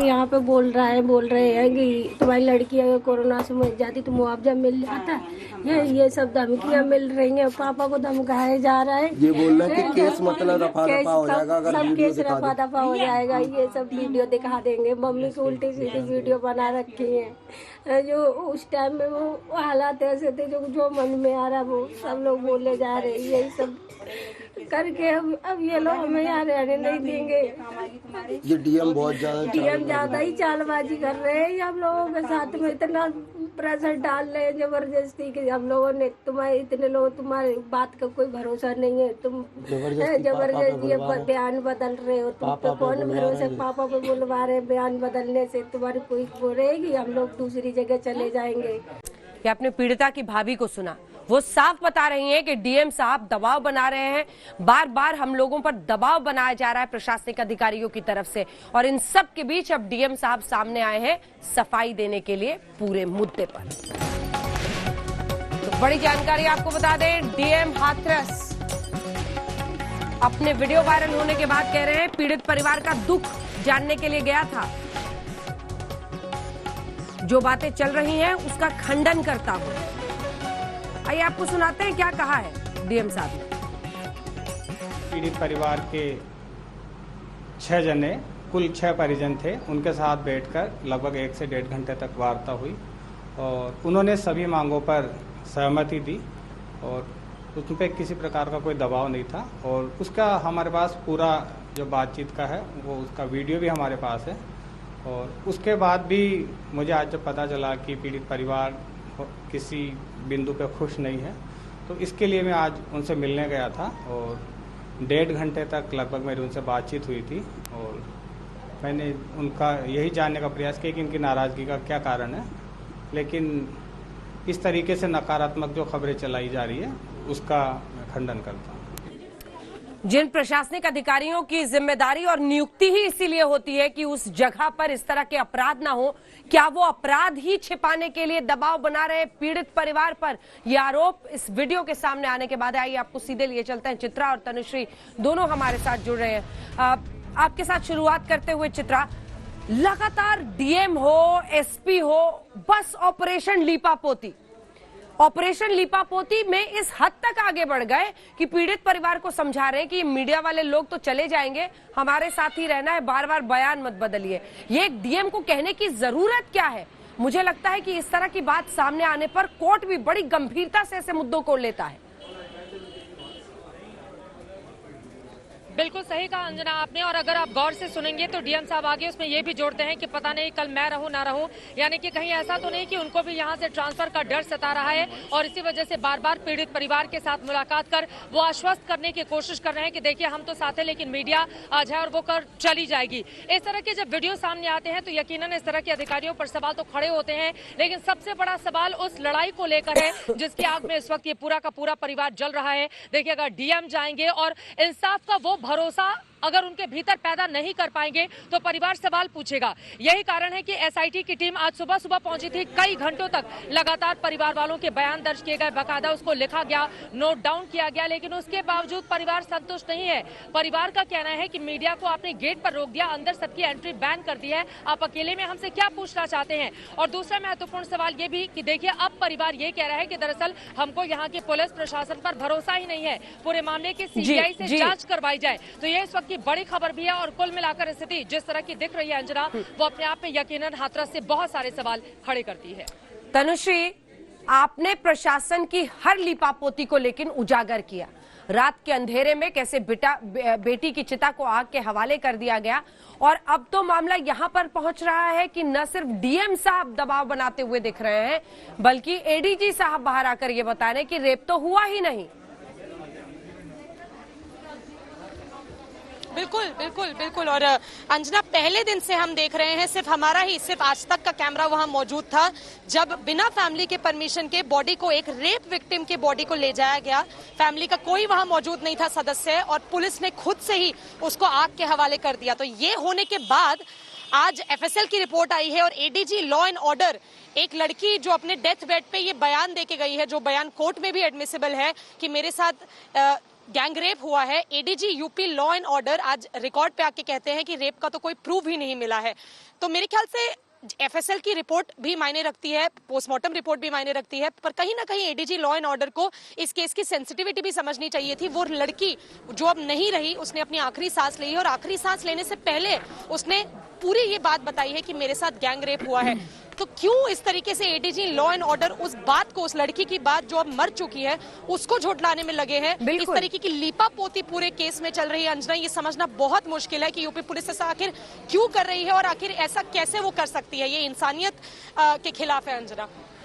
कि यहाँ पे बोल रहे हैं कि तुम्हारी लड़की अगर कोरोना से मर जाती तो मुआवजा मिल जाता है। ये सब धमकियाँ मिल रही हैं, पापा को धमकाया जा रहा है। ये बोल रहे हैं कि केस मतलब रफा दफा हो जाएगा, अगर सब वीडियो केस दिखा रफा दफा हो जाएगा। ये सब वीडियो दिखा देंगे। मम्मी की उल्टी सीधी वीडियो बना रखी है। जो उस टाइम में वो हालात ऐसे थे, जो मन में आ रहा वो सब लोग बोले जा रहे। यही सब करके अब ये लोग हमें यहाँ रहने नहीं देंगे। ये डीएम बहुत ज्यादा ही चालबाजी कर रहे हैं। हम लोगों के साथ में इतना प्रेशर डाल रहे हैं जबरदस्ती कि हम लोगों ने इतने लोग तुम्हारी बात का कोई भरोसा नहीं है, तुम जबरदस्ती बयान बदल रहे हो। तुम पे कौन भरोसा? पापा पे बुलवा रहे, बयान बदलने से तुम्हारी कोई वो रहेगी, हम लोग दूसरी जगह चले जाएंगे। ये आपने पीड़िता की भाभी को सुना, वो साफ बता रही हैं कि डीएम साहब दबाव बना रहे हैं। बार बार हम लोगों पर दबाव बनाया जा रहा है प्रशासनिक अधिकारियों की तरफ से, और इन सब के बीच अब डीएम साहब सामने आए हैं सफाई देने के लिए पूरे मुद्दे पर। तो बड़ी जानकारी आपको बता दें, डीएम हाथरस अपने वीडियो वायरल होने के बाद कह रहे हैं पीड़ित परिवार का दुख जानने के लिए गया था, जो बातें चल रही हैं उसका खंडन करता हूं। आइए आपको सुनाते हैं क्या कहा है डीएम साहब ने। पीड़ित परिवार के 6 जने, कुल 6 परिजन थे, उनके साथ बैठकर लगभग 1 से 1.5 घंटे तक वार्ता हुई और उन्होंने सभी मांगों पर सहमति दी और उस पर किसी प्रकार का कोई दबाव नहीं था। और उसका हमारे पास पूरा जो बातचीत का है वो उसका वीडियो भी हमारे पास है। और उसके बाद भी मुझे आज जब पता चला कि पीड़ित परिवार किसी बिंदु पे खुश नहीं है, तो इसके लिए मैं आज उनसे मिलने गया था और 1.5 घंटे तक लगभग मेरी उनसे बातचीत हुई थी। और मैंने उनका यही जानने का प्रयास किया कि इनकी नाराज़गी का क्या कारण है, लेकिन इस तरीके से नकारात्मक जो खबरें चलाई जा रही है उसका खंडन करता हूँ। जिन प्रशासनिक अधिकारियों की जिम्मेदारी और नियुक्ति ही इसीलिए होती है कि उस जगह पर इस तरह के अपराध ना हो, क्या वो अपराध ही छिपाने के लिए दबाव बना रहे पीड़ित परिवार पर? ये आरोप इस वीडियो के सामने आने के बाद आइए आपको सीधे लिए चलते हैं। चित्रा और तनुश्री दोनों हमारे साथ जुड़ रहे हैं। आपके साथ शुरुआत करते हुए चित्रा, लगातार डीएम हो, एसपी हो, बस ऑपरेशन लीपापोती में इस हद तक आगे बढ़ गए कि पीड़ित परिवार को समझा रहे हैं कि मीडिया वाले लोग तो चले जाएंगे, हमारे साथ ही रहना है, बार बार बयान मत बदलिए। ये एक डीएम को कहने की जरूरत क्या है? मुझे लगता है कि इस तरह की बात सामने आने पर कोर्ट भी बड़ी गंभीरता से ऐसे मुद्दों को लेता है। बिल्कुल सही कहा अंजना आपने, और अगर आप गौर से सुनेंगे तो डीएम साहब आगे उसमें ये भी जोड़ते हैं कि पता नहीं कल मैं रहूं ना रहूं, यानी कि कहीं ऐसा तो नहीं कि उनको भी यहां से ट्रांसफर का डर सता रहा है और इसी वजह से बार बार पीड़ित परिवार के साथ मुलाकात कर वो आश्वस्त करने की कोशिश कर रहे हैं कि देखिए हम तो साथ हैं लेकिन मीडिया आज है और वो कर चली जाएगी। इस तरह के जब वीडियो सामने आते हैं तो यकीनन इस तरह के अधिकारियों पर सवाल तो खड़े होते हैं, लेकिन सबसे बड़ा सवाल उस लड़ाई को लेकर है जिसकी आग में इस वक्त ये पूरा का पूरा परिवार जल रहा है। देखिए अगर डीएम जाएंगे और इंसाफ का वो भरोसा अगर उनके भीतर पैदा नहीं कर पाएंगे तो परिवार सवाल पूछेगा। यही कारण है कि एसआईटी की टीम आज सुबह सुबह पहुंची थी। कई घंटों तक लगातार परिवार वालों के बयान दर्ज किए गए, बाकायदा उसको लिखा गया, नोट डाउन किया गया, लेकिन उसके बावजूद परिवार संतुष्ट नहीं है। परिवार का कहना है कि मीडिया को आपने गेट पर रोक दिया, अंदर सबकी एंट्री बैन कर दी है, आप अकेले में हमसे क्या पूछना चाहते हैं? और दूसरा महत्वपूर्ण सवाल ये भी कि देखिए अब परिवार ये कह रहा है कि दरअसल हमको यहाँ के पुलिस प्रशासन पर भरोसा ही नहीं है, पूरे मामले की सीबीआई से जांच करवाई जाए। तो ये इस वक्त की बड़ी खबर भी है और कुल मिलाकर स्थिति जिस तरह की दिख रही है अंजना, वो अपने आप में यकीनन हाथरस से बहुत सारे सवाल खड़े करती है। तनुश्री, आपने प्रशासन की हर लीपापोती को लेकिन उजागर किया, रात के अंधेरे में कैसे बेटी की चिता को आग के हवाले कर दिया गया, और अब तो मामला यहां पर पहुंच रहा है कि न सिर्फ डीएम साहब दबाव बनाते हुए दिख रहे हैं बल्कि एडीजी साहब बाहर आकर ये बता रहे हैं कि रेप तो हुआ ही नहीं। बिल्कुल बिल्कुल बिल्कुल। और अंजना, पहले दिन से हम देख रहे हैं, सिर्फ आज तक का कैमरा वहां मौजूद था जब बिना फैमिली के परमिशन के बॉडी को, एक रेप विक्टिम के बॉडी को ले जाया गया। फैमिली का कोई वहां मौजूद नहीं था सदस्य, और पुलिस ने खुद से ही उसको आग के हवाले कर दिया। तो ये होने के बाद आज एफएसएल की रिपोर्ट आई है और एडीजी लॉ एंड ऑर्डर, एक लड़की जो अपने डेथ बेड पे ये बयान दे के गई है, जो बयान कोर्ट में भी एडमिसिबल है कि मेरे साथ गैंग रेप हुआ है। ADG UP law and order आज रिकॉर्ड पे आके कहते हैं कि रेप का तो कोई प्रूफ ही नहीं मिला है। तो मेरे ख्याल से एफएसएल की रिपोर्ट भी मायने रखती है, पोस्टमार्टम रिपोर्ट भी मायने रखती है, पर कहीं ना कहीं एडीजी लॉ एंड ऑर्डर को इस केस की सेंसिटिविटी भी समझनी चाहिए थी। वो लड़की जो अब नहीं रही, उसने अपनी आखिरी सांस ली है और आखिरी सांस लेने से पहले उसने पूरी ये बात बताई है कि मेरे साथ गैंग रेप हुआ है। तो क्यों इस तरीके से एडीजी लॉ एंड ऑर्डर उस बात को, उस लड़की की बात जो अब मर चुकी है, उसको झुठलाने में लगे हैं? इस तरीके की लीपापोती पूरे केस में चल रही है अंजना। ये समझना बहुत मुश्किल है कि यूपी पुलिस ऐसा आखिर क्यों कर रही है और आखिर ऐसा कैसे वो कर सकती है। ये इंसानियत के खिलाफ है अंजना।